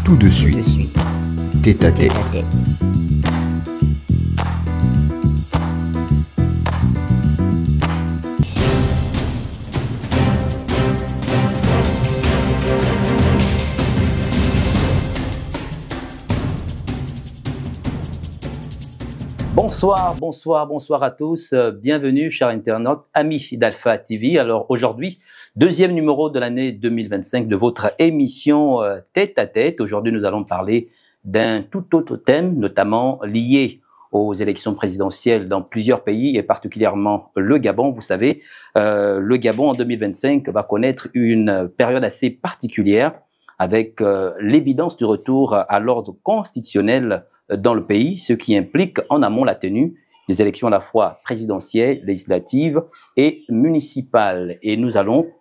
tout de suite. Tête à tête. Bonsoir à tous. Bienvenue, chers internautes, amis d'Alpha TV. Alors aujourd'hui, deuxième numéro de l'année 2025 de votre émission Tête à Tête. Aujourd'hui, nous allons parler d'un tout autre thème, notamment lié aux élections présidentielles dans plusieurs pays et particulièrement le Gabon. Vous savez, le Gabon en 2025 va connaître une période assez particulière avec l'évidence du retour à l'ordre constitutionnel dans le pays, ce qui implique en amont la tenue des élections à la fois présidentielles, législatives et municipales. Et nous allons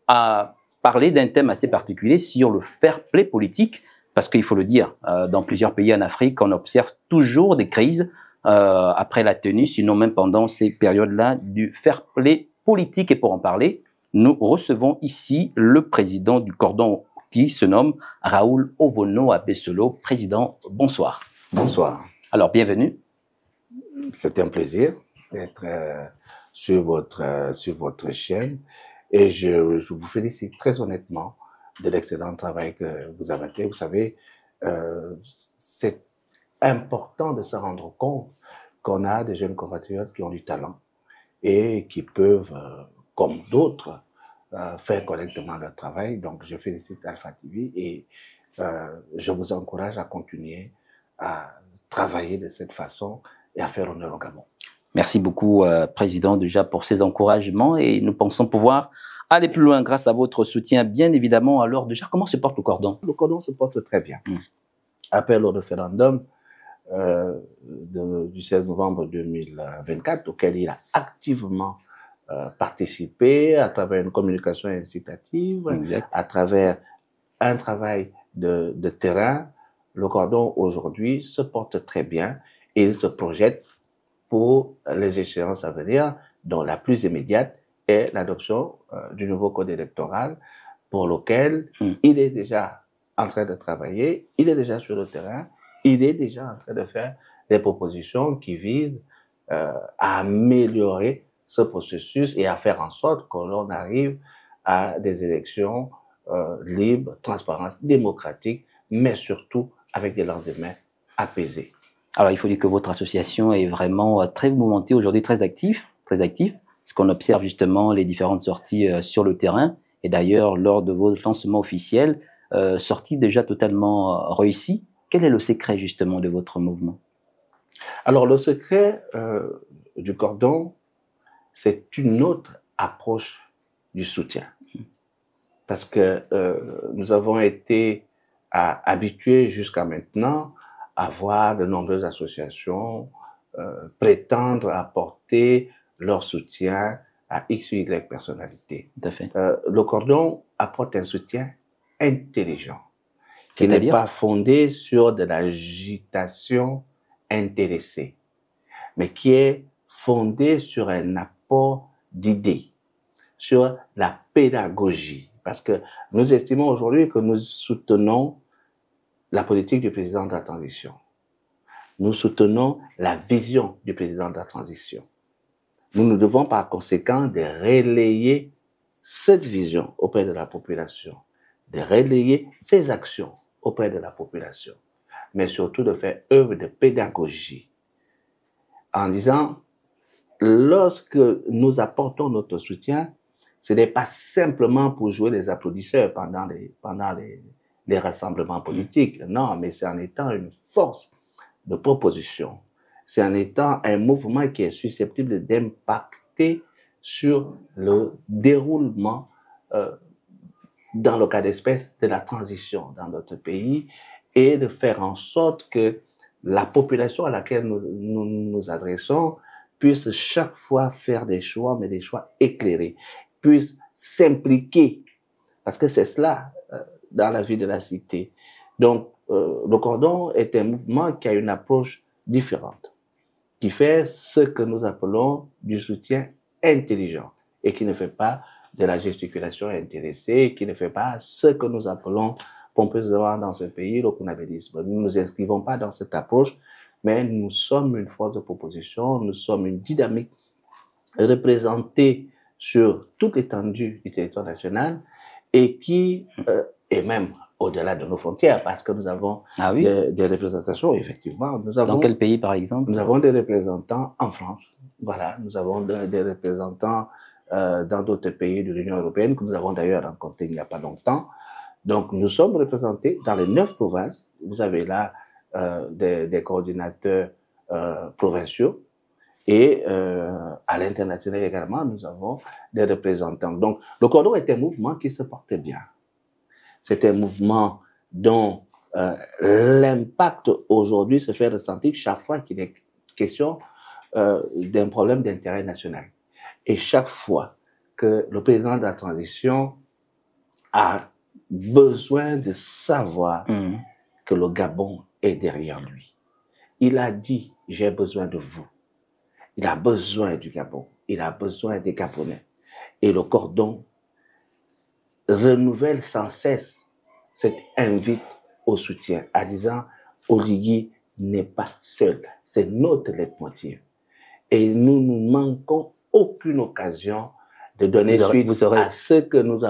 parler d'un thème assez particulier sur le fair play politique, parce qu'il faut le dire, dans plusieurs pays en Afrique, on observe toujours des crises après la tenue, sinon même pendant ces périodes-là, du fair play politique. Et pour en parler, nous recevons ici le président du cordon qui se nomme Raoul Ovono Abesolo. Président, bonsoir. Bonsoir. Alors, bienvenue. C'est un plaisir d'être sur votre chaîne et je vous félicite très honnêtement de l'excellent travail que vous avez fait. Vous savez, c'est important de se rendre compte qu'on a des jeunes compatriotes qui ont du talent et qui peuvent, comme d'autres, faire correctement leur travail. Donc, je félicite Alpha TV et je vous encourage à continuer à travailler de cette façon et à faire honneur au Gabon. Merci beaucoup, Président, déjà pour ces encouragements et nous pensons pouvoir aller plus loin grâce à votre soutien, bien évidemment. Alors déjà, comment se porte le cordon? Le cordon se porte très bien. Après le référendum du 16 novembre 2024, auquel il a activement participé à travers une communication incitative, à travers un travail de terrain, le cordon aujourd'hui se porte très bien et il se projette pour les échéances à venir, dont la plus immédiate est l'adoption du nouveau code électoral pour lequel il est déjà en train de travailler, il est déjà sur le terrain, il est déjà en train de faire des propositions qui visent à améliorer ce processus et à faire en sorte que l'on arrive à des élections libres, transparentes, démocratiques, mais surtout avec des lendemains apaisés. Alors, il faut dire que votre association est vraiment très mouvementée aujourd'hui, très active, parce qu'on observe justement les différentes sorties sur le terrain. Et d'ailleurs, lors de vos lancements officiels, sorties déjà totalement réussies. Quel est le secret justement de votre mouvement? Alors, le secret du cordon, c'est une autre approche du soutien. Parce que nous avons été habitués jusqu'à maintenant à voir de nombreuses associations prétendre apporter leur soutien à X ou Y personnalité. Tout à fait. Le cordon apporte un soutien intelligent, qui n'est pas fondé sur de l'agitation intéressée, mais qui est fondé sur un apport d'idées, sur la pédagogie. Parce que nous estimons aujourd'hui que nous soutenons la politique du président de la transition. Nous soutenons la vision du président de la transition. Nous nous devons par conséquent de relayer cette vision auprès de la population, de relayer ses actions auprès de la population, mais surtout de faire œuvre de pédagogie en disant, lorsque nous apportons notre soutien, ce n'est pas simplement pour jouer les applaudisseurs pendant les rassemblements politiques. Non, mais c'est en étant une force de proposition. C'est en étant un mouvement qui est susceptible d'impacter sur le déroulement, dans le cas d'espèce, de la transition dans notre pays et de faire en sorte que la population à laquelle nous nous adressons puisse chaque fois faire des choix, mais des choix éclairés, puisse s'impliquer, parce que c'est cela dans la vie de la cité. Donc, le cordon est un mouvement qui a une approche différente, qui fait ce que nous appelons du soutien intelligent et qui ne fait pas de la gesticulation intéressée, qui ne fait pas ce que nous appelons pompeusement dans ce pays le conabélisme. Nous ne nous inscrivons pas dans cette approche, mais nous sommes une force de proposition, nous sommes une dynamique représentée sur toute l'étendue du territoire national et qui est même au-delà de nos frontières, parce que nous avons des représentations, effectivement. Nous avons, dans quel pays, par exemple? Nous avons des représentants en France, voilà. Nous avons des représentants dans d'autres pays de l'Union européenne, que nous avons d'ailleurs rencontrés il n'y a pas longtemps. Donc, nous sommes représentés dans les 9 provinces. Vous avez là des coordinateurs provinciaux. Et à l'international également, nous avons des représentants. Donc, le cordon est un mouvement qui se portait bien. C'est un mouvement dont l'impact aujourd'hui se fait ressentir chaque fois qu'il est question d'un problème d'intérêt national. Et chaque fois que le président de la transition a besoin de savoir que le Gabon est derrière lui. Il a dit, j'ai besoin de vous. Il a besoin du Gabon. Il a besoin des Gabonais. Et le cordon renouvelle sans cesse cette invite au soutien, en disant, Oligui n'est pas seul. C'est notre leitmotiv. Et nous ne manquons aucune occasion de donner suite à ce que nous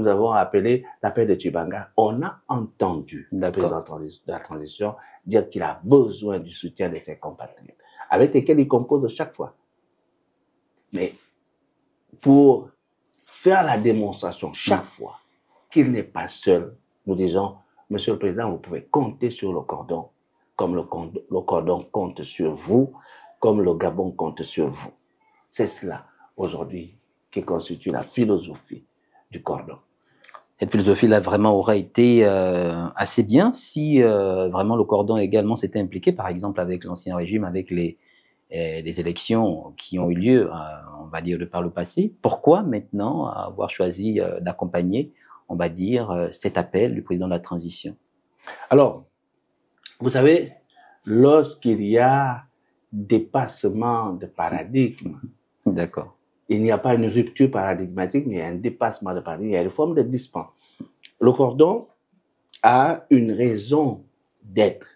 avons appelé l'appel de Tchibanga. On a entendu le président de la transition dire qu'il a besoin du soutien de ses compatriotes, avec lesquels il compose chaque fois. Mais pour faire la démonstration chaque fois qu'il n'est pas seul, nous disons, Monsieur le Président, vous pouvez compter sur le cordon, comme le cordon compte sur vous, comme le Gabon compte sur vous. C'est cela, aujourd'hui, qui constitue la philosophie du cordon. Cette philosophie-là vraiment aurait été assez bien si vraiment le cordon également s'était impliqué, par exemple avec l'ancien régime, avec les élections qui ont eu lieu, on va dire, par le passé. Pourquoi maintenant avoir choisi d'accompagner, on va dire, cet appel du président de la transition? Alors, vous savez, lorsqu'il y a dépassement de paradigme, d'accord, il n'y a pas une rupture paradigmatique, mais il y a un dépassement de paradigme, il y a une forme de dispense. Le cordon a une raison d'être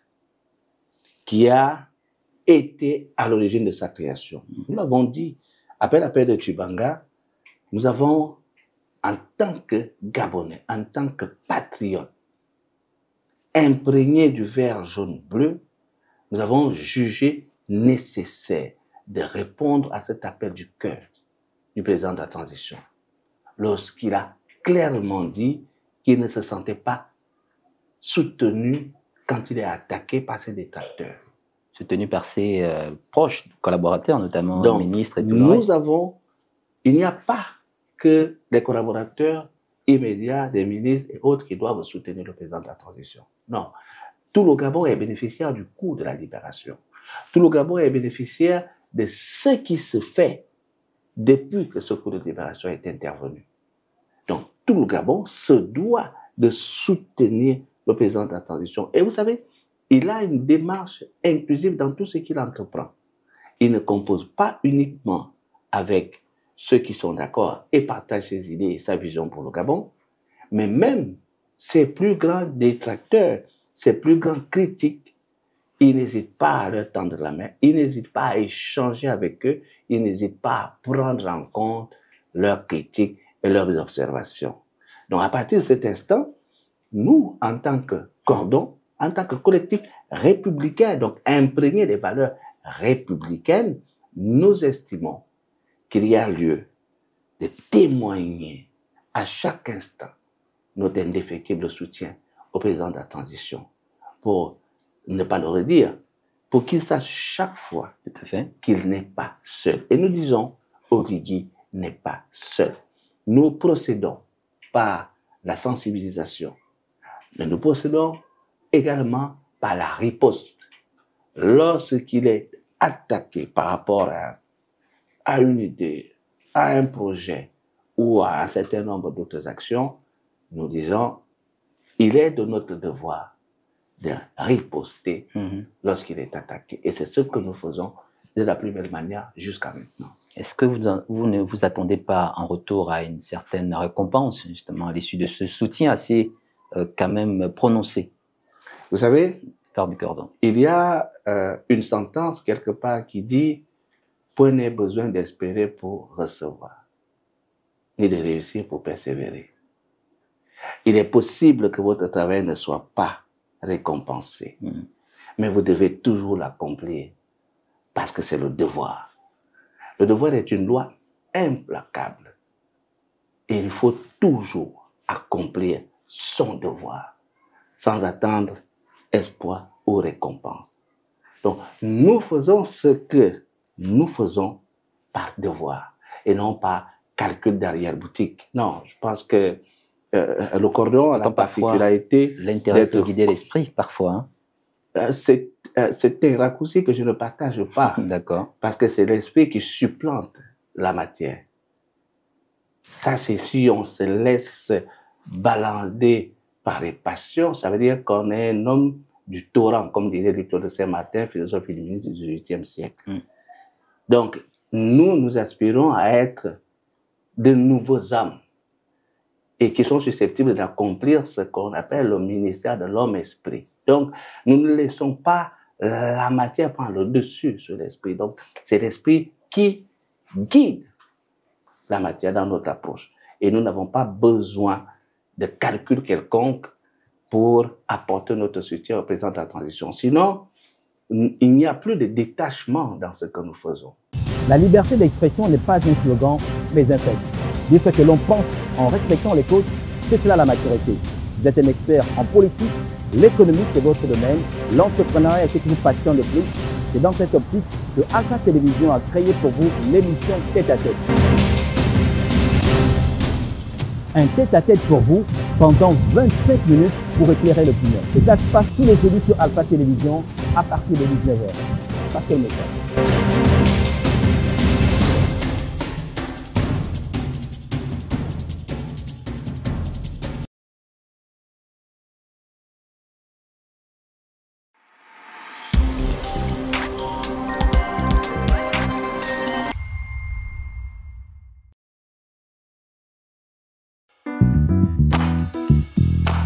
qui a été à l'origine de sa création. Nous l'avons dit, après l'appel de Tchibanga, nous avons, en tant que Gabonais, en tant que patriotes, imprégnés du vert, jaune, bleu, nous avons jugé nécessaire de répondre à cet appel du cœur du président de la transition, lorsqu'il a clairement dit qu'il ne se sentait pas soutenu quand il est attaqué par ses détracteurs. Soutenu par ses proches collaborateurs, notamment donc, ministres et tout le reste. Il n'y a pas que des collaborateurs immédiats, des ministres et autres qui doivent soutenir le président de la transition. Non. Tout le Gabon est bénéficiaire du coup de la libération. Tout le Gabon est bénéficiaire de ce qui se fait depuis que ce coup de libération est intervenu. Donc, tout le Gabon se doit de soutenir le président de la transition. Et vous savez, il a une démarche inclusive dans tout ce qu'il entreprend. Il ne compose pas uniquement avec ceux qui sont d'accord et partagent ses idées et sa vision pour le Gabon, mais même ses plus grands détracteurs, ses plus grands critiques, il n'hésite pas à leur tendre la main, il n'hésite pas à échanger avec eux, il n'hésite pas à prendre en compte leurs critiques et leurs observations. Donc à partir de cet instant, nous, en tant que cordon, en tant que collectif républicain, donc imprégné des valeurs républicaines, nous estimons qu'il y a lieu de témoigner à chaque instant notre indéfectible soutien au président de la transition, pour ne pas le redire, pour qu'il sache chaque fois qu'il n'est pas seul. Et nous disons, Oligui n'est pas seul. Nous procédons par la sensibilisation, mais nous procédons également par la riposte. Lorsqu'il est attaqué par rapport à une idée, à un projet ou à un certain nombre d'autres actions, nous disons, il est de notre devoir de riposter lorsqu'il est attaqué. Et c'est ce que nous faisons de la plus belle manière jusqu'à maintenant. Est-ce que vous ne vous attendez pas en retour à une certaine récompense, justement, à l'issue de ce soutien assez quand même prononcée. Vous savez, Par du cordon. Il y a une sentence quelque part qui dit « Point n'est besoin d'espérer pour recevoir, ni de réussir pour persévérer. » Il est possible que votre travail ne soit pas récompensé, mais vous devez toujours l'accomplir parce que c'est le devoir. Le devoir est une loi implacable et il faut toujours accomplir son devoir sans attendre espoir ou récompense. Donc, nous faisons ce que nous faisons par devoir et non par calcul d'arrière-boutique. Non, je pense que le cordon a la particularité l'intérêt de guider l'esprit, parfois. Hein. C'est un raccourci que je ne partage pas. D'accord. Parce que c'est l'esprit qui supplante la matière. Ça, c'est si on se laisse balader par les passions, ça veut dire qu'on est un homme du torrent, comme disait Victor de Saint-Martin, philosophe illuministe du XVIIIe siècle. Donc, nous aspirons à être de nouveaux hommes et qui sont susceptibles d'accomplir ce qu'on appelle le ministère de l'homme-esprit. Donc, nous ne laissons pas la matière prendre le dessus sur l'esprit. Donc, c'est l'esprit qui guide la matière dans notre approche. Et nous n'avons pas besoin de calcul quelconque pour apporter notre soutien au président de la transition. Sinon, il n'y a plus de détachement dans ce que nous faisons. La liberté d'expression n'est pas un slogan, mais un fait. Dire ce que l'on pense en respectant les causes, c'est cela la maturité. Vous êtes un expert en politique, l'économie c'est votre domaine, l'entrepreneuriat est ce qui vous passionne le plus. C'est dans cette optique que Alpha Télévision a créé pour vous l'émission Tête à Tête. Un tête-à-tête pour vous pendant 25 minutes pour éclairer l'opinion. Et ça se passe tous les jeudis sur Alpha Télévision à partir de 19h. Passez le message.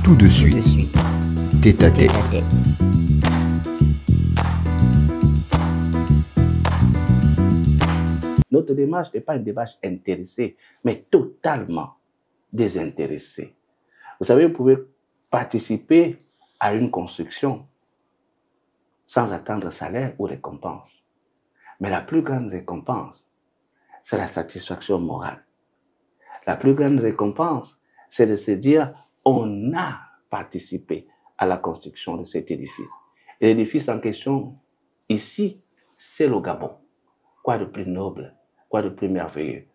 Tout de suite, tête à tête. Notre démarche n'est pas une démarche intéressée, mais totalement désintéressée. Vous savez, vous pouvez participer à une construction sans attendre salaire ou récompense. Mais la plus grande récompense, c'est la satisfaction morale. La plus grande récompense, c'est de se dire on a participé à la construction de cet édifice. Et l'édifice en question, ici, c'est le Gabon. Quoi de plus noble, quoi de plus merveilleux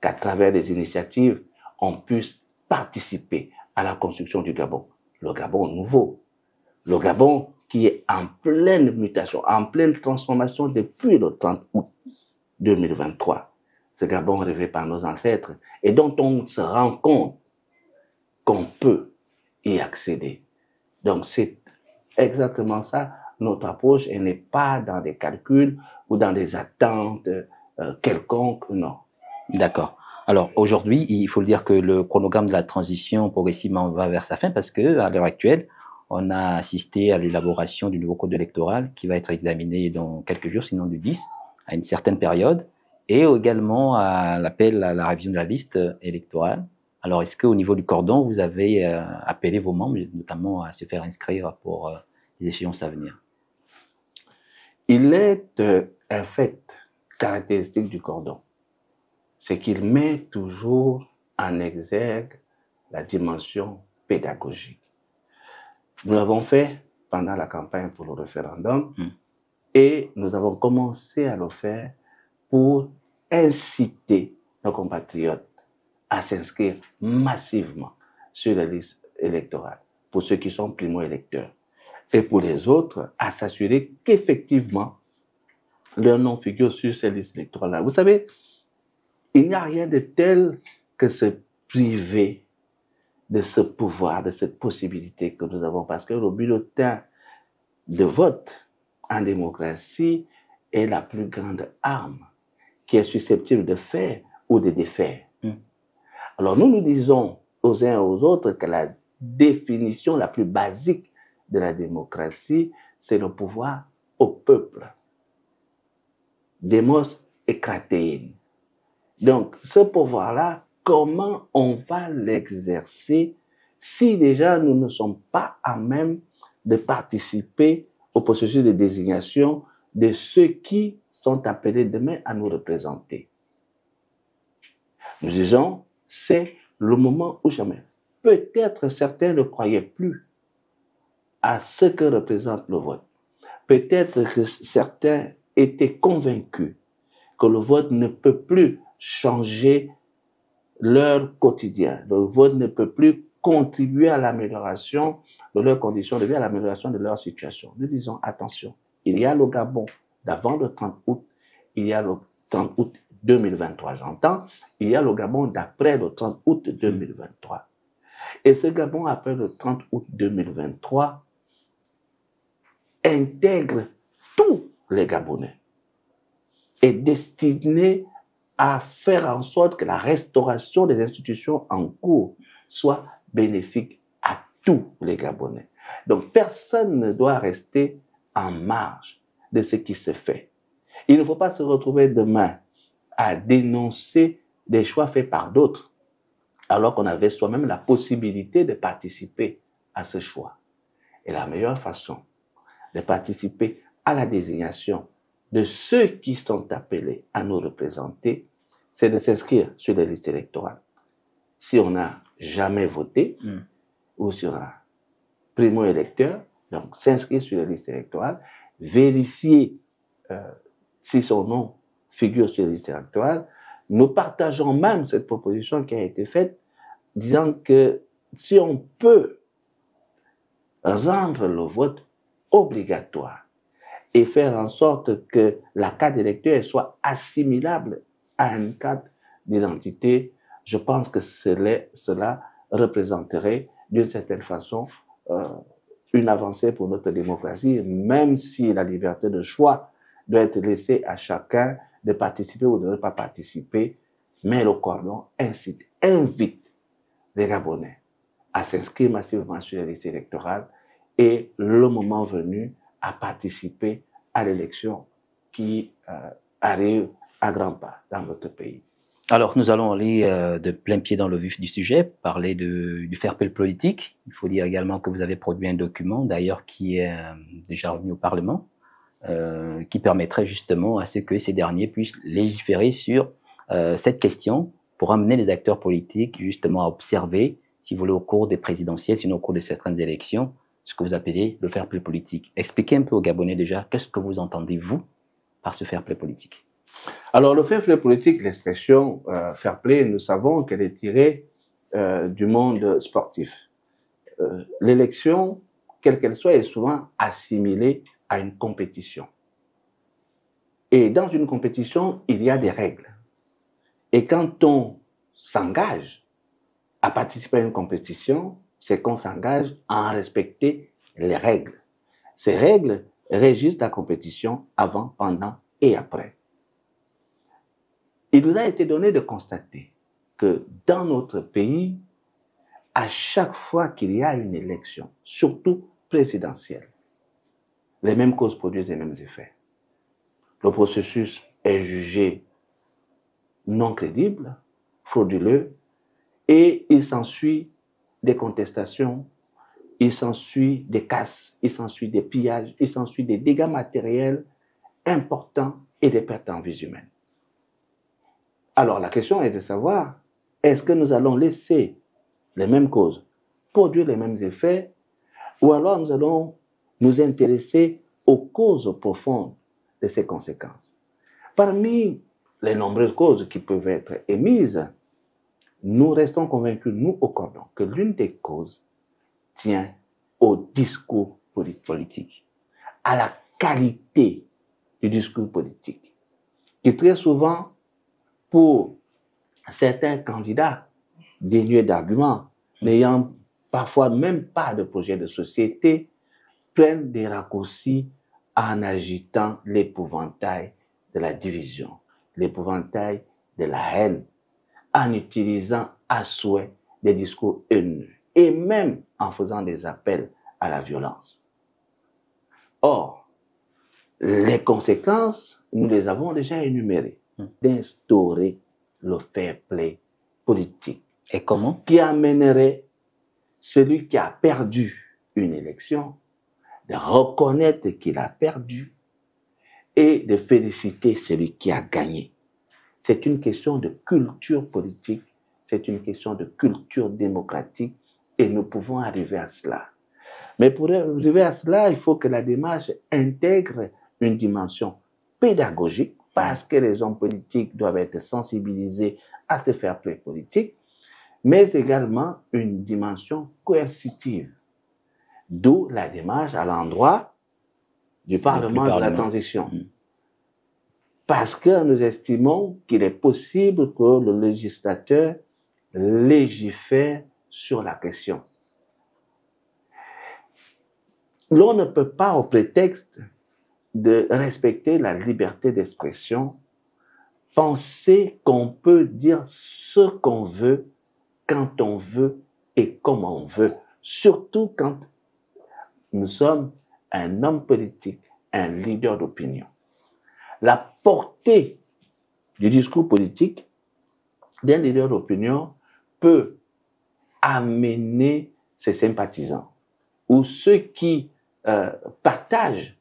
qu'à travers des initiatives, on puisse participer à la construction du Gabon. Le Gabon nouveau. Le Gabon qui est en pleine mutation, en pleine transformation depuis le 30 août 2023. Ce Gabon rêvé par nos ancêtres et dont on se rend compte qu'on peut y accéder. Donc, c'est exactement ça, notre approche. Elle n'est pas dans des calculs ou dans des attentes quelconques, non. D'accord. Alors, aujourd'hui, il faut le dire que le chronogramme de la transition progressivement va vers sa fin parce que, à l'heure actuelle, on a assisté à l'élaboration du nouveau code électoral qui va être examiné dans quelques jours, sinon du 10, à une certaine période, et également à l'appel à la révision de la liste électorale. Alors, est-ce qu'au niveau du cordon, vous avez appelé vos membres, notamment à se faire inscrire pour les échéances à venir? Il est un fait caractéristique du cordon, c'est qu'il met toujours en exergue la dimension pédagogique. Nous l'avons fait pendant la campagne pour le référendum et nous avons commencé à le faire pour inciter nos compatriotes à s'inscrire massivement sur les listes électorales, pour ceux qui sont primo-électeurs. Et pour les autres, à s'assurer qu'effectivement, leur nom figure sur ces listes électorales-là. Vous savez, il n'y a rien de tel que se priver de ce pouvoir, de cette possibilité que nous avons, parce que le bulletin de vote en démocratie est la plus grande arme qui est susceptible de faire ou de défaire. Alors nous disons aux uns et aux autres que la définition la plus basique de la démocratie, c'est le pouvoir au peuple. Démos et kratéine. Donc, ce pouvoir-là, comment on va l'exercer si déjà nous ne sommes pas à même de participer au processus de désignation de ceux qui sont appelés demain à nous représenter? Nous disons, c'est le moment ou jamais. Peut-être certains ne croyaient plus à ce que représente le vote. Peut-être que certains étaient convaincus que le vote ne peut plus changer leur quotidien. Le vote ne peut plus contribuer à l'amélioration de leurs conditions de vie, à l'amélioration de leur situation. Nous disons, attention, il y a le Gabon d'avant le 30 août, il y a le 30 août 2023, j'entends, il y a le Gabon d'après le 30 août 2023. Et ce Gabon après le 30 août 2023 intègre tous les Gabonais, est destiné à faire en sorte que la restauration des institutions en cours soit bénéfique à tous les Gabonais. Donc, personne ne doit rester en marge de ce qui se fait. Il ne faut pas se retrouver demain à dénoncer des choix faits par d'autres, alors qu'on avait soi-même la possibilité de participer à ce choix. Et la meilleure façon de participer à la désignation de ceux qui sont appelés à nous représenter, c'est de s'inscrire sur les listes électorales. Si on n'a jamais voté, ou si on a primo-électeur, donc s'inscrire sur les listes électorales, vérifier si son nom figure sur les listes électorales. Nous partageons même cette proposition qui a été faite, disant que si on peut rendre le vote obligatoire et faire en sorte que la carte d'électeur soit assimilable à une carte d'identité, je pense que cela représenterait d'une certaine façon une avancée pour notre démocratie, même si la liberté de choix doit être laissée à chacun de participer ou de ne pas participer, mais le cordon invite les Gabonais à s'inscrire massivement sur les listes électorales et, le moment venu, à participer à l'élection qui arrive à grands pas dans notre pays. Alors, nous allons aller de plein pied dans le vif du sujet, parler du fair play politique. Il faut dire également que vous avez produit un document, d'ailleurs, qui est déjà revenu au Parlement, qui permettrait justement à ce que ces derniers puissent légiférer sur cette question pour amener les acteurs politiques justement à observer, si vous voulez, au cours des présidentielles, sinon au cours de certaines élections, ce que vous appelez le fair play politique. Expliquez un peu aux Gabonais déjà, qu'est-ce que vous entendez, vous, par ce fair play politique? Alors, le fair play politique, l'expression fair play, nous savons qu'elle est tirée du monde sportif. L'élection, quelle qu'elle soit, est souvent assimilée à une compétition. Et dans une compétition, il y a des règles. Et quand on s'engage à participer à une compétition, c'est qu'on s'engage à en respecter les règles. Ces règles régissent la compétition avant, pendant et après. Il nous a été donné de constater que dans notre pays, à chaque fois qu'il y a une élection, surtout présidentielle, les mêmes causes produisent les mêmes effets. Le processus est jugé non crédible, frauduleux, et il s'ensuit des contestations, il s'ensuit des casses, il s'ensuit des pillages, il s'ensuit des dégâts matériels importants et des pertes en vies humaines. Alors la question est de savoir, est-ce que nous allons laisser les mêmes causes produire les mêmes effets, ou alors nous allons nous intéresser aux causes profondes de ces conséquences? Parmi les nombreuses causes qui peuvent être émises, nous restons convaincus, nous au cordon, que l'une des causes tient au discours politique, à la qualité du discours politique, qui très souvent, pour certains candidats dénués d'arguments, n'ayant parfois même pas de projet de société, prennent des raccourcis en agitant l'épouvantail de la division, l'épouvantail de la haine, en utilisant à souhait des discours haineux et même en faisant des appels à la violence. Or, les conséquences, nous les avons déjà énumérées. D'instaurer le fair play politique. Et comment? Qui amènerait celui qui a perdu une élection de reconnaître qu'il a perdu et de féliciter celui qui a gagné. C'est une question de culture politique, c'est une question de culture démocratique et nous pouvons arriver à cela. Mais pour arriver à cela, il faut que la démarche intègre une dimension pédagogique parce que les hommes politiques doivent être sensibilisés à ce fair play politique, mais également une dimension coercitive. D'où la démarche à l'endroit du Parlement de la transition. Parce que nous estimons qu'il est possible que le législateur légifère sur la question. L'on ne peut pas, au prétexte de respecter la liberté d'expression, penser qu'on peut dire ce qu'on veut, quand on veut et comme on veut, surtout quand nous sommes un homme politique, un leader d'opinion. La portée du discours politique d'un leader d'opinion peut amener ses sympathisants ou ceux qui partagent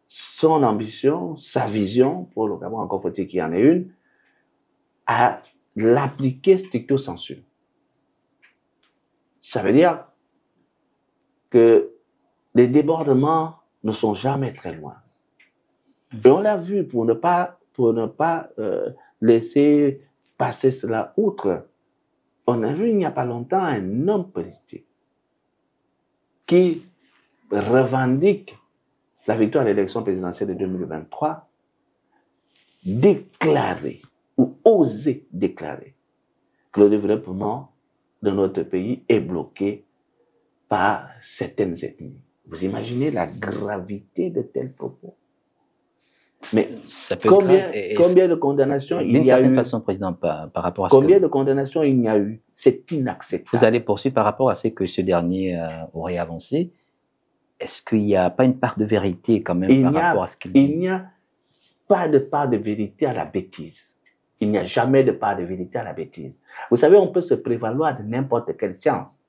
son ambition, sa vision, pour le Gabon encore faut-il qu'il y en ait une, à l'appliquer stricto sensu. Ça veut dire que les débordements ne sont jamais très loin. Et on l'a vu pour ne pas laisser passer cela outre. On a vu il n'y a pas longtemps un homme politique qui revendique la victoire à l'élection présidentielle de 2023, déclarer ou oser déclarer que le développement de notre pays est bloqué par certaines ethnies. Vous imaginez la gravité de tels propos? Mais combien de condamnations il y a eu? D'une certaine façon, Président, par rapport à ce combien de condamnations il y a eu? C'est inacceptable. Vous allez poursuivre par rapport à ce que ce dernier aurait avancé. Est-ce qu'il n'y a pas une part de vérité quand même par rapport à ce qu'il dit? Il n'y a pas de part de vérité à la bêtise. Il n'y a jamais de part de vérité à la bêtise. Vous savez, on peut se prévaloir de n'importe quelle science.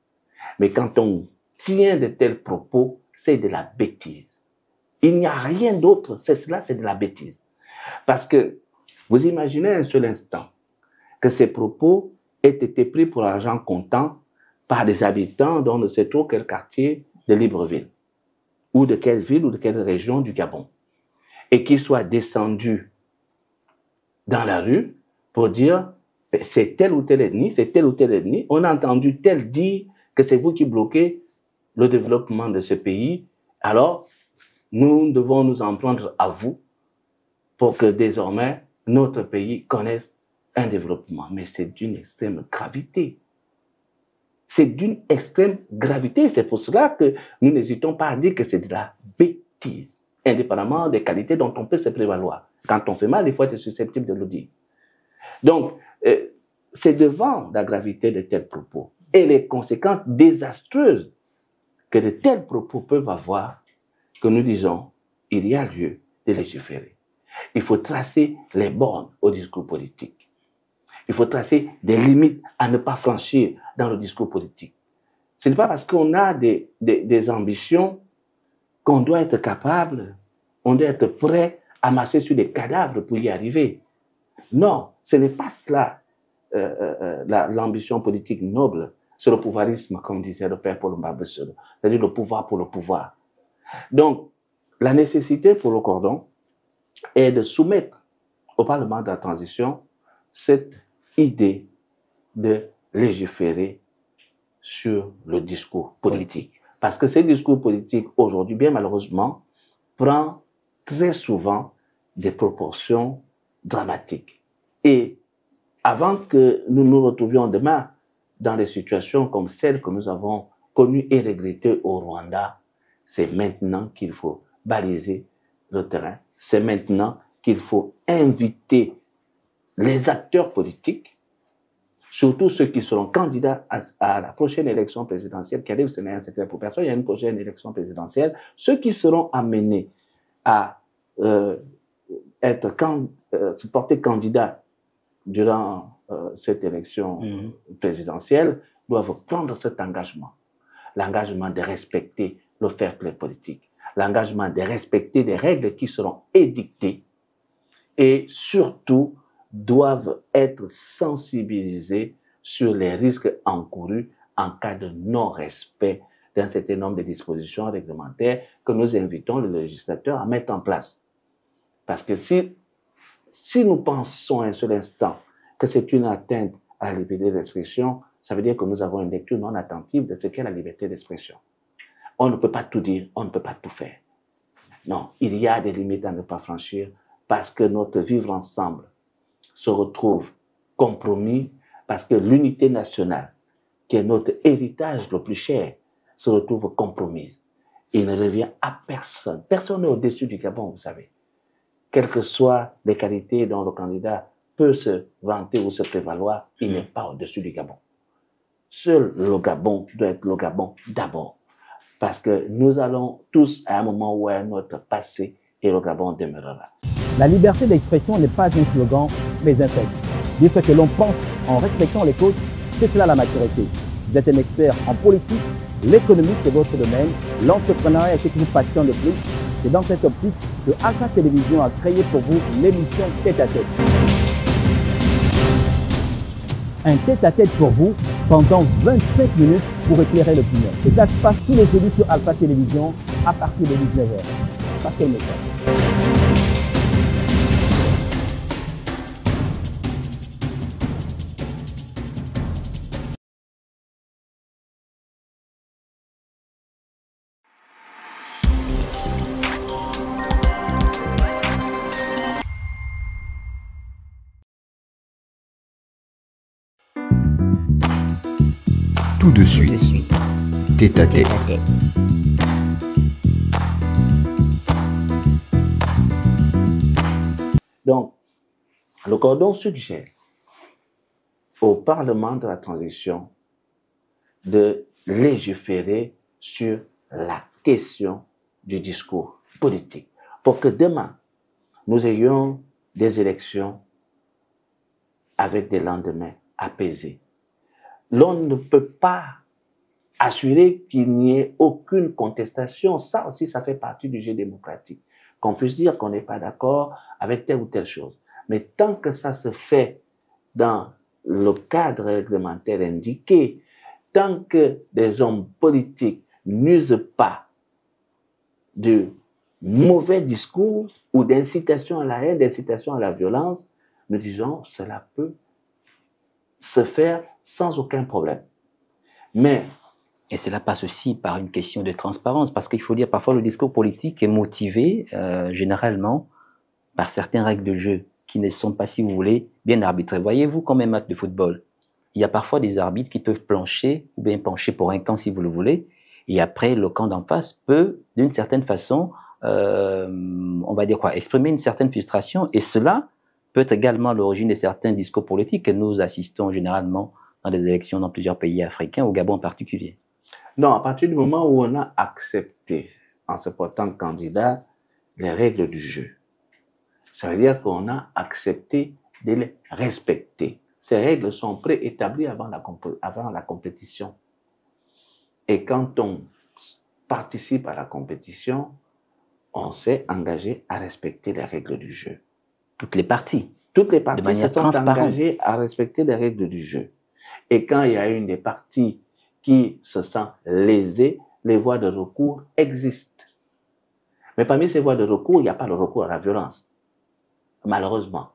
Mais quand on tient de tels propos, c'est de la bêtise. Il n'y a rien d'autre, c'est cela, c'est de la bêtise. Parce que vous imaginez un seul instant que ces propos aient été pris pour argent comptant par des habitants dans ne sait trop quel quartier de Libreville, ou de quelle ville ou de quelle région du Gabon, et qu'ils soient descendus dans la rue pour dire c'est telle ou telle ethnie, c'est telle ou telle ethnie, on a entendu tel dire que c'est vous qui bloquez le développement de ce pays, alors nous devons nous en prendre à vous pour que désormais notre pays connaisse un développement. Mais c'est d'une extrême gravité. C'est d'une extrême gravité. C'est pour cela que nous n'hésitons pas à dire que c'est de la bêtise, indépendamment des qualités dont on peut se prévaloir. Quand on fait mal, il faut être susceptible de le dire. Donc, c'est devant la gravité de tels propos et les conséquences désastreuses que de tels propos peuvent avoir que nous disons, il y a lieu de légiférer. Il faut tracer les bornes au discours politique. Il faut tracer des limites à ne pas franchir dans le discours politique. Ce n'est pas parce qu'on a des ambitions qu'on doit être capable, on doit être prêt à marcher sur des cadavres pour y arriver. Non, ce n'est pas cela l'ambition politique noble. C'est le pouvoirisme, comme disait le père Paul Mbabesolo, c'est-à-dire le pouvoir pour le pouvoir. Donc, la nécessité pour le cordon est de soumettre au Parlement de la transition cette idée de légiférer sur le discours politique. Parce que ce discours politique, aujourd'hui, bien malheureusement, prend très souvent des proportions dramatiques. Et avant que nous nous retrouvions demain dans des situations comme celles que nous avons connues et regrettées au Rwanda, c'est maintenant qu'il faut baliser le terrain. C'est maintenant qu'il faut inviter les acteurs politiques, surtout ceux qui seront candidats à la prochaine élection présidentielle qui arrive, ce n'est un secret pour personne, il y a une prochaine élection présidentielle, ceux qui seront amenés à se porter candidat durant cette élection présidentielle doivent prendre cet engagement. L'engagement de respecter le fair play politique, l'engagement de respecter les règles qui seront édictées et surtout doivent être sensibilisés sur les risques encourus en cas de non-respect d'un certain nombre de dispositions réglementaires que nous invitons le législateur à mettre en place. Parce que si nous pensons un seul instant que c'est une atteinte à la liberté d'expression, ça veut dire que nous avons une lecture non attentive de ce qu'est la liberté d'expression. On ne peut pas tout dire, on ne peut pas tout faire. Non, il y a des limites à ne pas franchir parce que notre vivre ensemble se retrouve compromis, parce que l'unité nationale, qui est notre héritage le plus cher, se retrouve compromise. Il ne revient à personne. Personne n'est au-dessus du Gabon, vous savez. Quelles que soient les qualités dont le candidat peut se vanter ou se prévaloir, il n'est pas au-dessus du Gabon. Seul le Gabon doit être le Gabon d'abord. Parce que nous allons tous à un moment ou à un autre passer et le Gabon demeurera. La liberté d'expression n'est pas un slogan, mais un fait. Dire ce que l'on pense en respectant les causes, c'est cela la maturité. Vous êtes un expert en politique, l'économie c'est votre domaine, l'entrepreneuriat est ce qui vous passionne le plus. C'est dans cette optique que Alpha Télévision a créé pour vous l'émission Tête à Tête. Un tête-à-tête pour vous pendant 25 minutes pour éclairer l'opinion. Et ça se passe tous les jeudis sur Alpha Télévision à partir de 19h. Passez le message. Tout de suite, tête à tête. Donc, le cordon suggère au Parlement de la transition de légiférer sur la question du discours politique pour que demain, nous ayons des élections avec des lendemains apaisés. L'on ne peut pas assurer qu'il n'y ait aucune contestation. Ça aussi, ça fait partie du jeu démocratique. Qu'on puisse dire qu'on n'est pas d'accord avec telle ou telle chose. Mais tant que ça se fait dans le cadre réglementaire indiqué, tant que des hommes politiques n'usent pas de mauvais discours ou d'incitation à la haine, d'incitation à la violence, nous disons cela peut se faire sans aucun problème. Mais et cela passe aussi par une question de transparence, parce qu'il faut dire parfois le discours politique est motivé généralement par certaines règles de jeu qui ne sont pas, si vous voulez, bien arbitrées. Voyez-vous, comme un match de football, il y a parfois des arbitres qui peuvent plancher ou bien pencher pour un camp si vous le voulez, et après le camp d'en face peut, d'une certaine façon, on va dire quoi, exprimer une certaine frustration, et cela peut être également à l'origine de certains discours politiques que nous assistons généralement dans des élections dans plusieurs pays africains, au Gabon en particulier. Non, à partir du moment où on a accepté, en se portant candidat, les règles du jeu, ça veut dire qu'on a accepté de les respecter. Ces règles sont préétablies avant la compétition. Et quand on participe à la compétition, on s'est engagé à respecter les règles du jeu. Toutes les parties se sont engagées à respecter les règles du jeu. Et quand il y a une des parties qui se sent lésée, les voies de recours existent. Mais parmi ces voies de recours, il n'y a pas le recours à la violence. Malheureusement,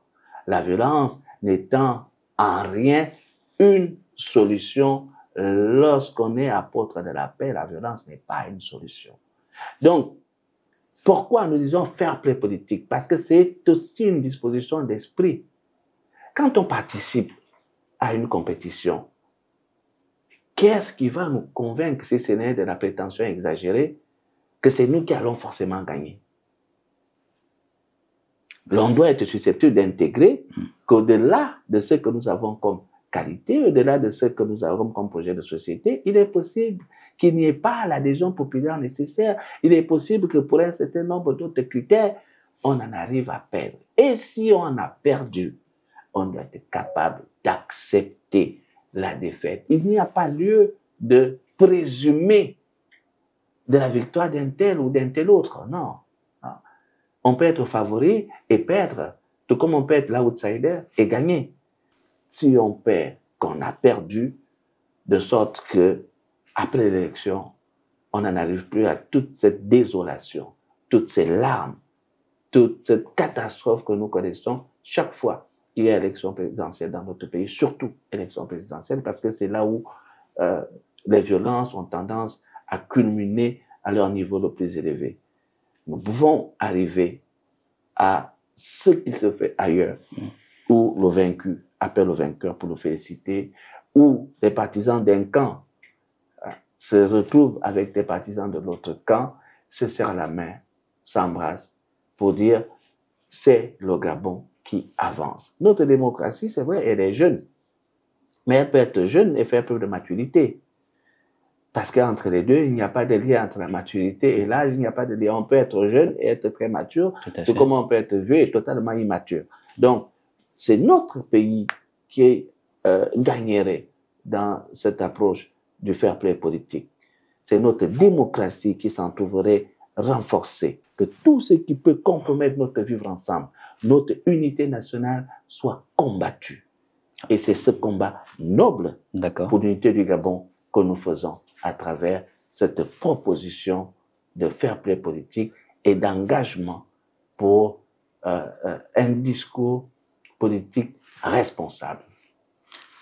la violence n'étant en rien une solution lorsqu'on est apôtre de la paix, la violence n'est pas une solution. Donc, pourquoi nous disons fair play politique? Parce que c'est aussi une disposition d'esprit. Quand on participe à une compétition, qu'est-ce qui va nous convaincre, si ce n'est de la prétention exagérée, que c'est nous qui allons forcément gagner? L'on doit être susceptible d'intégrer qu'au-delà de ce que nous avons comme qualité, au-delà de ce que nous avons comme projet de société, il est possible qu'il n'y ait pas l'adhésion populaire nécessaire. Il est possible que pour un certain nombre d'autres critères, on en arrive à perdre. Et si on a perdu, on doit être capable d'accepter la défaite. Il n'y a pas lieu de présumer de la victoire d'un tel ou d'un tel autre. Non. On peut être favori et perdre, tout comme on peut être l'outsider et gagner. Si on perd, qu'on a perdu, de sorte que après l'élection, on n'en arrive plus à toute cette désolation, toutes ces larmes, toute cette catastrophe que nous connaissons chaque fois qu'il y a élection présidentielle dans notre pays, surtout élection présidentielle, parce que c'est là où les violences ont tendance à culminer à leur niveau le plus élevé. Nous pouvons arriver à ce qui se fait ailleurs, où le vaincu appelle le vainqueur pour le féliciter, où les partisans d'un camp se retrouvent avec des partisans de l'autre camp, se serrent la main, s'embrassent pour dire c'est le Gabon qui avance. Notre démocratie, c'est vrai, elle est jeune, mais elle peut être jeune et faire preuve de maturité. Parce qu'entre les deux, il n'y a pas de lien entre la maturité et l'âge, il n'y a pas de lien. On peut être jeune et être très mature, tout comme on peut être vieux et totalement immature. Donc, c'est notre pays qui gagnerait dans cette approche du fair play politique. C'est notre démocratie qui s'en trouverait renforcée, que tout ce qui peut compromettre notre vivre ensemble, notre unité nationale soit combattu. Et c'est ce combat noble pour l'unité du Gabon que nous faisons à travers cette proposition de fair play politique et d'engagement pour un discours politique responsable.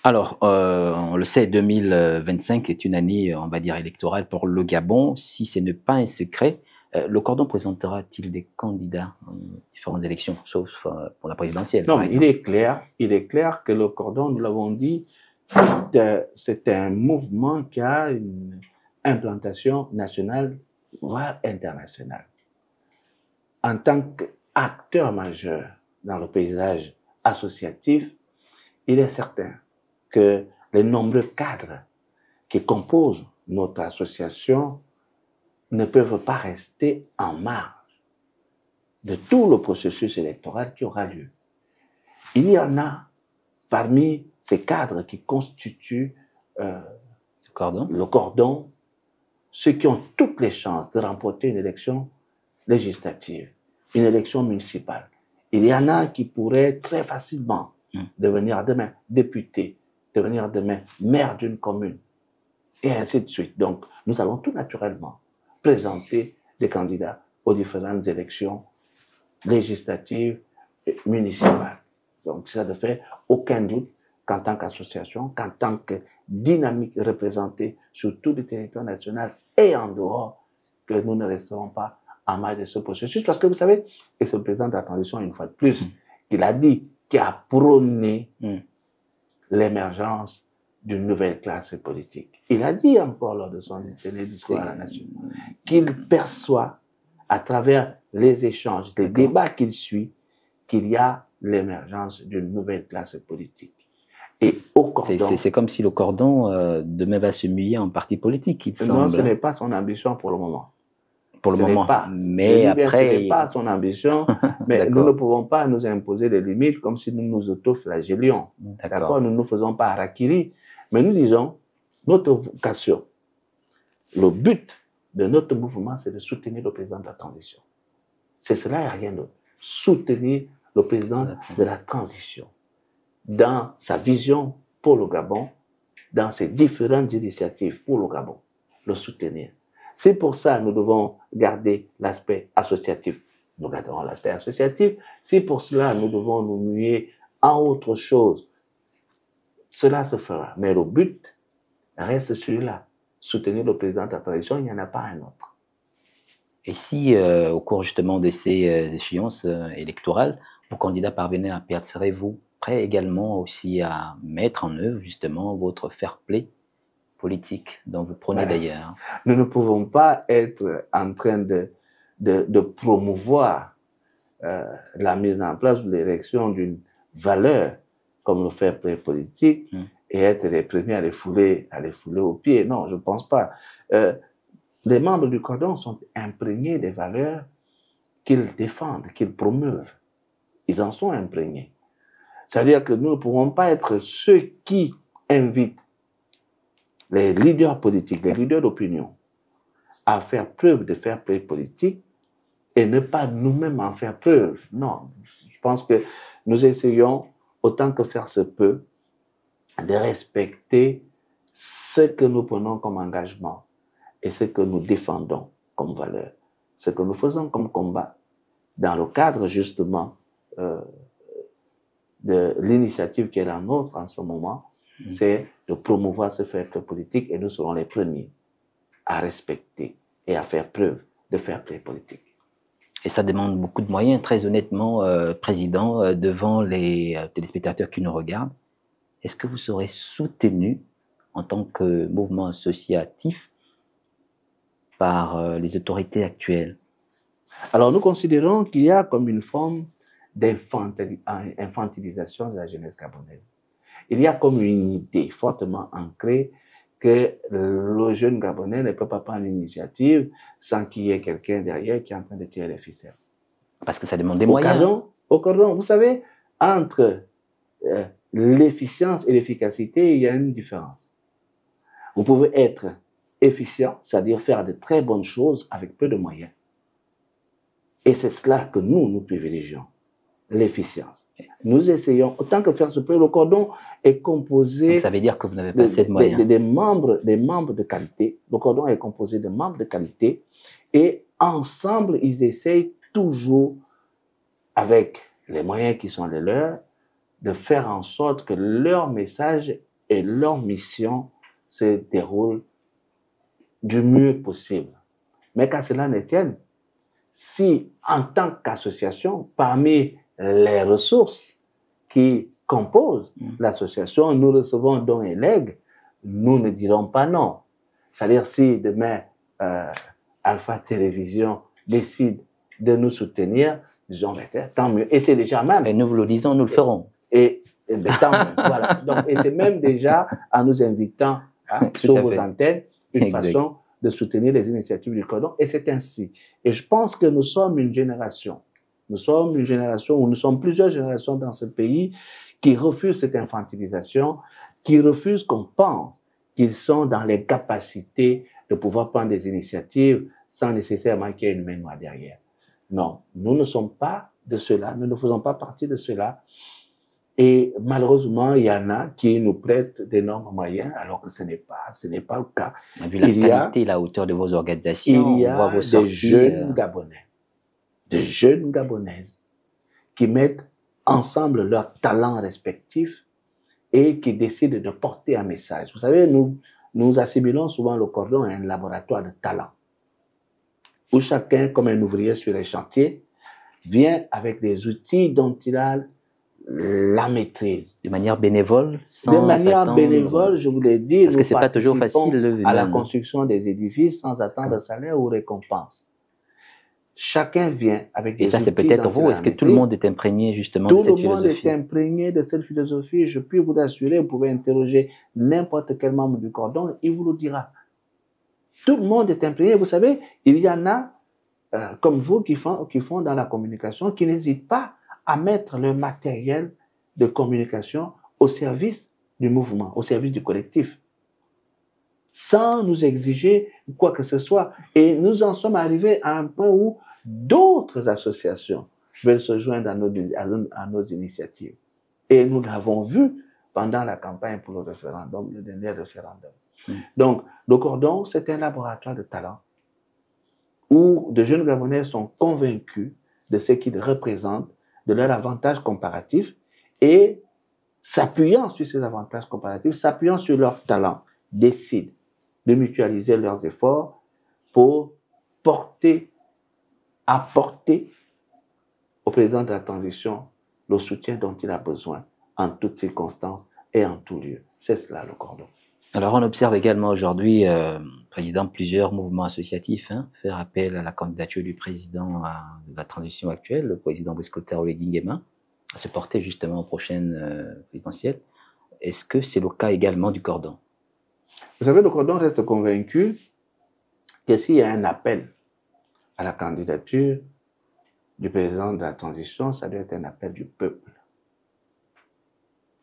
Alors, on le sait, 2025 est une année, on va dire, électorale pour le Gabon. Si ce n'est pas un secret, le cordon présentera-t-il des candidats aux différentes élections, sauf pour la présidentielle? Non, il est clair que le cordon, nous l'avons dit, c'est un mouvement qui a une implantation nationale, voire internationale. En tant qu'acteur majeur dans le paysage associatif, il est certain que les nombreux cadres qui composent notre association ne peuvent pas rester en marge de tout le processus électoral qui aura lieu. Il y en a parmi ces cadres qui constituent le cordon, ceux qui ont toutes les chances de remporter une élection législative, une élection municipale. Il y en a qui pourraient très facilement devenir demain député, devenir demain maire d'une commune, et ainsi de suite. Donc, nous allons tout naturellement présenter des candidats aux différentes élections législatives et municipales. Donc, ça ne fait aucun doute qu'en tant qu'association, qu'en tant que dynamique représentée sur tout le territoire national et en dehors, que nous ne resterons pas en marge de ce processus. Parce que vous savez, et c'est le président de la transition, une fois de plus, qu'il a dit, qui a prôné l'émergence d'une nouvelle classe politique. Il a dit encore lors de son dernier discours à la nation qu'il perçoit à travers les échanges, les débats qu'il suit, qu'il y a l'émergence d'une nouvelle classe politique. Et au cordon... C'est comme si le cordon demain va se muer en parti politique, il semble. Non, ce n'est pas son ambition pour le moment. Pour le moment. Mais après... Ce n'est pas son ambition, mais nous ne pouvons pas nous imposer des limites comme si nous nous auto-flagellions. D'accord. Nous ne nous faisons pas harakiri, mais nous disons, notre vocation, le but de notre mouvement, c'est de soutenir le président de la transition. C'est cela et rien d'autre. Soutenir le président de la transition dans sa vision pour le Gabon, dans ses différentes initiatives pour le Gabon, le soutenir. C'est pour ça que nous devons garder l'aspect associatif. Nous garderons l'aspect associatif. C'est pour cela que nous devons nous muer en autre chose. Cela se fera. Mais le but reste celui-là. Soutenir le président de la transition, il n'y en a pas un autre. Et si, au cours justement de ces échéances électorales, vos candidats parvenaient à perdre, serez-vous prêt également aussi à mettre en œuvre justement votre fair play politique dont vous prenez d'ailleurs? Nous ne pouvons pas être en train de promouvoir la mise en place de l'élection d'une valeur comme le fair play politique et être les premiers à les fouler aux pieds. Non, je ne pense pas. Les membres du cordon sont imprégnés des valeurs qu'ils défendent, qu'ils promeuvent. Ils en sont imprégnés. C'est-à-dire que nous ne pourrons pas être ceux qui invitent les leaders politiques, les leaders d'opinion, à faire preuve de fair play politique et ne pas nous-mêmes en faire preuve. Non, je pense que nous essayons, autant que faire se peut, de respecter ce que nous prenons comme engagement et ce que nous défendons comme valeur, ce que nous faisons comme combat, dans le cadre justement de l'initiative qui est la nôtre en ce moment, c'est de promouvoir ce fair play politique et nous serons les premiers à respecter et à faire preuve de fair play politique. Et ça demande beaucoup de moyens, très honnêtement, Président, devant les téléspectateurs qui nous regardent. Est-ce que vous serez soutenu en tant que mouvement associatif par les autorités actuelles? Alors nous considérons qu'il y a comme une forme d'infantilisation de la jeunesse gabonaise. Il y a comme une idée fortement ancrée que le jeune Gabonais ne peut pas prendre l'initiative sans qu'il y ait quelqu'un derrière qui est en train de tirer les ficelles. Parce que ça demande des moyens. Au cordon, vous savez, entre l'efficience et l'efficacité, il y a une différence. Vous pouvez être efficient, c'est-à-dire faire de très bonnes choses avec peu de moyens. Et c'est cela que nous privilégions, l'efficience. Nous essayons, autant que faire se peut, le cordon est composé... Donc ça veut dire que vous n'avez pas assez de moyens. Des membres de qualité. Le cordon est composé de membres de qualité et ensemble, ils essayent toujours, avec les moyens qui sont les leurs, de faire en sorte que leur message et leur mission se déroulent du mieux possible. Mais qu'à cela ne tienne, si en tant qu'association, parmi les ressources qui composent l'association, nous recevons dons et legs, nous ne dirons pas non. C'est-à-dire si demain Alpha Télévision décide de nous soutenir, disons, tant mieux. Et c'est déjà mal. Et nous vous le disons, nous le ferons. Et tant mieux. Voilà. Donc, et c'est même déjà en nous invitant sur vos antennes une façon de soutenir les initiatives du cordon. Et c'est ainsi. Et je pense que nous sommes une génération. Nous sommes plusieurs générations dans ce pays qui refusent cette infantilisation, qui refusent qu'on pense qu'ils sont dans les capacités de pouvoir prendre des initiatives sans nécessairement qu'il y ait une main noire derrière. Non, nous ne sommes pas de cela, nous ne faisons pas partie de cela. Et malheureusement, il y en a qui nous prêtent d'énormes moyens, alors que ce n'est pas le cas. Vu la qualité et la hauteur de vos organisations, il y a des jeunes Gabonais, des jeunes Gabonaises qui mettent ensemble leurs talents respectifs et qui décident de porter un message. Vous savez, nous assimilons souvent le cordon à un laboratoire de talent, où chacun, comme un ouvrier sur les chantiers, vient avec des outils dont il a la maîtrise. De manière bénévole, de manière bénévole, je voulais dire, parce que c'est pas toujours facile à la construction des édifices sans attendre salaire ou récompense. Chacun vient avec des outils. Et ça, c'est peut-être vous. Est-ce que tout le monde est imprégné justement de cette philosophie? Tout le monde est imprégné de cette philosophie. Je puis vous assurer, vous pouvez interroger n'importe quel membre du cordon, il vous le dira. Tout le monde est imprégné. Vous savez, il y en a, comme vous, qui font dans la communication, qui n'hésitent pas à mettre le matériel de communication au service du mouvement, au service du collectif, sans nous exiger quoi que ce soit. Et nous en sommes arrivés à un point où d'autres associations veulent se joindre à nos initiatives. Et nous l'avons vu pendant la campagne pour le dernier référendum. Donc, le cordon, c'est un laboratoire de talent où de jeunes Gabonais sont convaincus de ce qu'ils représentent, de leurs avantages comparatifs, et s'appuyant sur ces avantages comparatifs, s'appuyant sur leurs talents, décident de mutualiser leurs efforts pour apporter au président de la transition le soutien dont il a besoin en toutes circonstances et en tout lieu. C'est cela le cordon. Alors on observe également aujourd'hui, Président, plusieurs mouvements associatifs faire appel à la candidature du président de la transition actuelle, le président Brice Clotaire Oligui Nguema, à se porter justement aux prochaines présidentielles. Est-ce que c'est le cas également du cordon? Vous savez, le cordon reste convaincu que s'il y a un appel à la candidature du président de la transition, ça doit être un appel du peuple.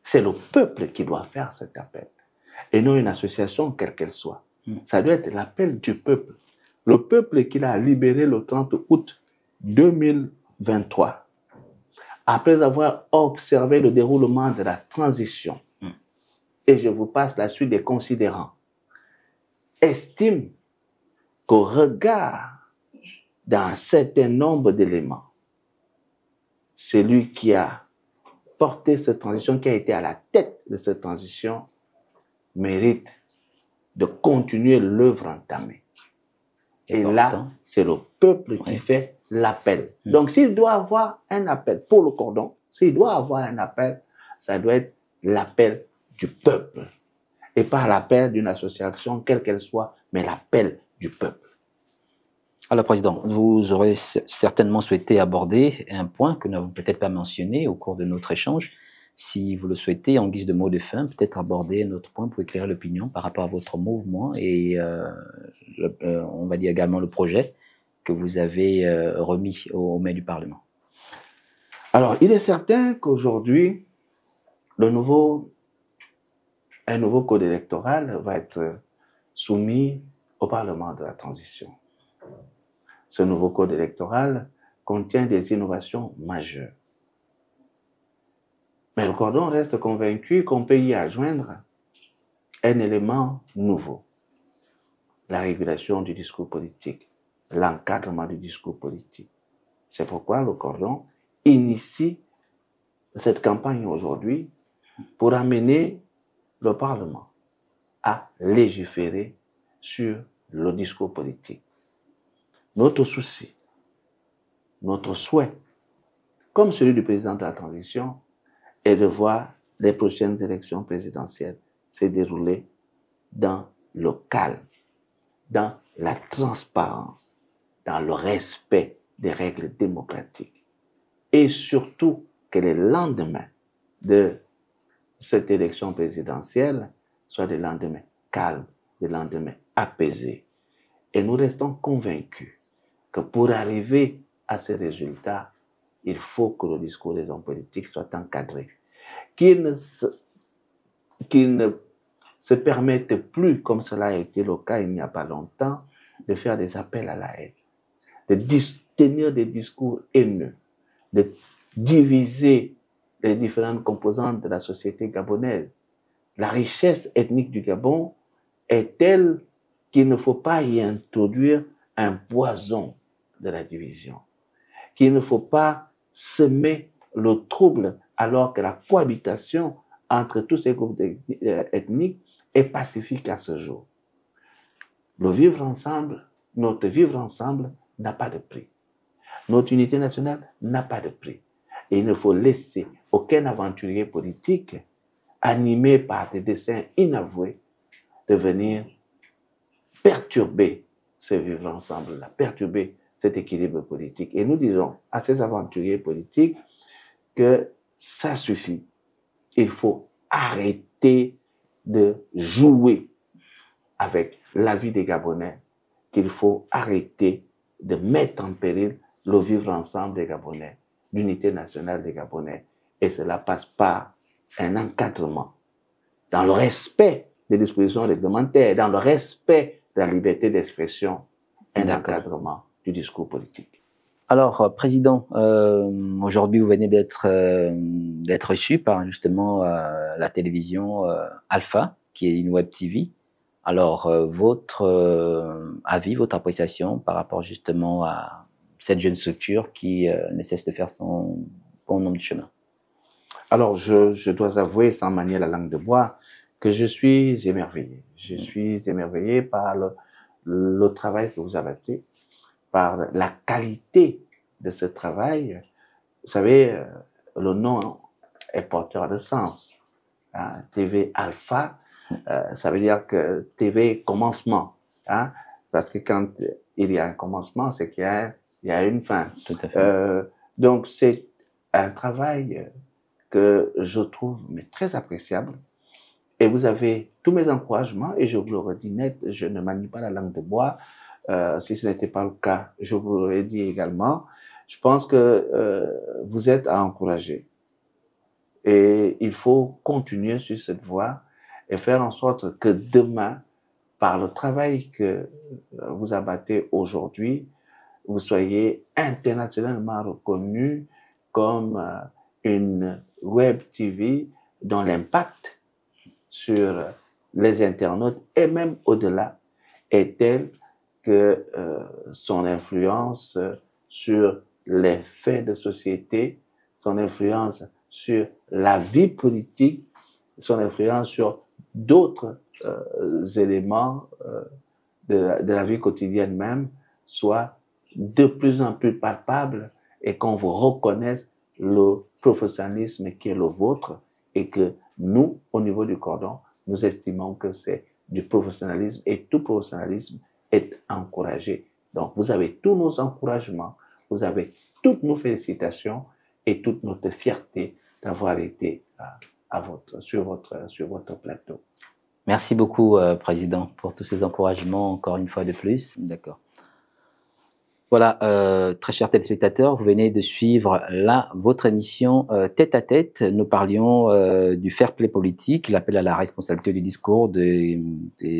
C'est le peuple qui doit faire cet appel, et non une association, quelle qu'elle soit. Ça doit être l'appel du peuple. Le peuple qui l'a libéré le 30 août 2023, après avoir observé le déroulement de la transition, et je vous passe la suite des considérants, estime qu'au regard d'un certain nombre d'éléments, celui qui a porté cette transition, qui a été à la tête de cette transition, mérite de continuer l'œuvre entamée. Et là, c'est le peuple qui fait l'appel. Donc, s'il doit avoir un appel pour le cordon, s'il doit avoir un appel, ça doit être l'appel du peuple. Et pas l'appel d'une association, quelle qu'elle soit, mais l'appel du peuple. Alors, Président, vous aurez certainement souhaité aborder un point que nous n'avons peut-être pas mentionné au cours de notre échange. Si vous le souhaitez, en guise de mot de fin, peut-être aborder un autre point pour éclairer l'opinion par rapport à votre mouvement et on va dire également le projet que vous avez remis aux mains du Parlement. Alors, il est certain qu'aujourd'hui, un nouveau code électoral va être soumis au Parlement de la transition. Ce nouveau code électoral contient des innovations majeures. Mais le cordon reste convaincu qu'on peut y adjoindre un élément nouveau. La régulation du discours politique, l'encadrement du discours politique. C'est pourquoi le cordon initie cette campagne aujourd'hui pour amener le Parlement à légiférer sur le discours politique. Notre souci, notre souhait, comme celui du président de la transition, est de voir les prochaines élections présidentielles se dérouler dans le calme, dans la transparence, dans le respect des règles démocratiques. Et surtout que les lendemains de cette élection présidentielle soient des lendemains calmes, des lendemains apaisés. Et nous restons convaincus que pour arriver à ces résultats, il faut que le discours des hommes politiques soit encadré, qu'ils ne se permettent plus, comme cela a été le cas il n'y a pas longtemps, de faire des appels à la haine, de tenir des discours haineux, de diviser les différentes composantes de la société gabonaise. La richesse ethnique du Gabon est telle qu'il ne faut pas y introduire un poison de la division, qu'il ne faut pas semer le trouble alors que la cohabitation entre tous ces groupes ethniques est pacifique à ce jour. Le vivre ensemble, notre vivre ensemble n'a pas de prix. Notre unité nationale n'a pas de prix. Et il ne faut laisser aucun aventurier politique animé par des desseins inavoués de venir perturber ce vivre ensemble-là, perturber cet équilibre politique. Et nous disons à ces aventuriers politiques que ça suffit. Il faut arrêter de jouer avec la vie des Gabonais, qu'il faut arrêter de mettre en péril le vivre ensemble des Gabonais, l'unité nationale des Gabonais. Et cela passe par un encadrement dans le respect des dispositions réglementaires, dans le respect de la liberté d'expression, un encadrement du discours politique. Alors, Président, aujourd'hui, vous venez d'être reçu par justement la télévision Alpha, qui est une web TV. Alors, votre avis, votre appréciation par rapport justement à cette jeune structure qui ne cesse de faire son bon nombre de chemin. Alors, je dois avouer, sans manier la langue de bois, que je suis émerveillé. Je suis émerveillé par le travail que vous avez fait, par la qualité de ce travail. Vous savez, le nom est porteur de sens. Hein, TV Alpha, ça veut dire que TV commencement. Hein, parce que quand il y a un commencement, c'est qu'il y a une fin. Tout à fait. Donc, c'est un travail que je trouve mais très appréciable. Et vous avez tous mes encouragements, et je vous le redis net, je ne manie pas la langue de bois. Si ce n'était pas le cas, je vous l'aurais dit également. Je pense que vous êtes à encourager. Et il faut continuer sur cette voie et faire en sorte que demain, par le travail que vous abattez aujourd'hui, vous soyez internationalement reconnu comme une web TV dont l'impact sur les internautes et même au-delà est tel que son influence sur les faits de société, son influence sur la vie politique, son influence sur d'autres éléments de la vie quotidienne même, soit de plus en plus palpable et qu'on vous reconnaisse le professionnalisme qui est le vôtre et que nous, au niveau du cordon, nous estimons que c'est du professionnalisme et tout professionnalisme est encouragé. Donc, vous avez tous nos encouragements, vous avez toutes nos félicitations et toute notre fierté d'avoir été sur votre plateau. Merci beaucoup, Président, pour tous ces encouragements, encore une fois de plus. D'accord. Voilà, très chers téléspectateurs, vous venez de suivre là votre émission Tête à Tête. Nous parlions du fair play politique, l'appel à la responsabilité du discours des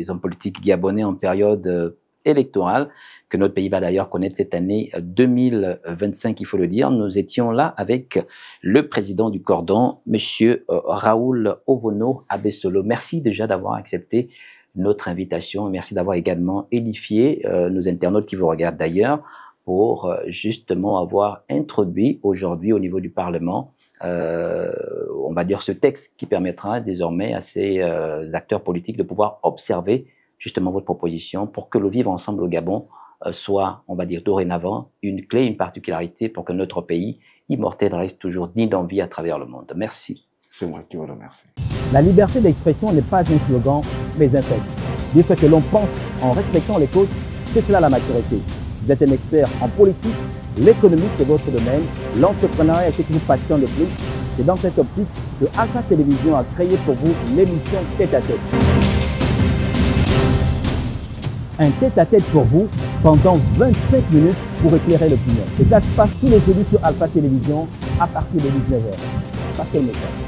hommes politiques gabonais en période électorale, que notre pays va d'ailleurs connaître cette année 2025, il faut le dire. Nous étions là avec le président du cordon, Monsieur Raoul Ovono Abessolo. Merci déjà d'avoir accepté notre invitation. Merci d'avoir également édifié nos internautes qui vous regardent d'ailleurs pour justement avoir introduit aujourd'hui au niveau du Parlement, on va dire ce texte qui permettra désormais à ces acteurs politiques de pouvoir observer justement votre proposition pour que le vivre ensemble au Gabon soit, on va dire dorénavant, une clé, une particularité pour que notre pays immortel reste toujours digne d'envie à travers le monde. Merci. C'est moi qui vous remercie. La liberté d'expression n'est pas un slogan, mais un fait. Dire ce que l'on pense en respectant les causes, c'est cela la maturité. Vous êtes un expert en politique, l'économie c'est votre domaine, l'entrepreneuriat est ce qui vous passionne le plus. C'est dans cette optique que Alpha Télévision a créé pour vous l'émission Tête à Tête. Un tête-à-tête pour vous pendant 25 minutes pour éclairer l'opinion. Et ça se passe tous les jeudis sur Alpha Télévision à partir de 19h. Passez le message.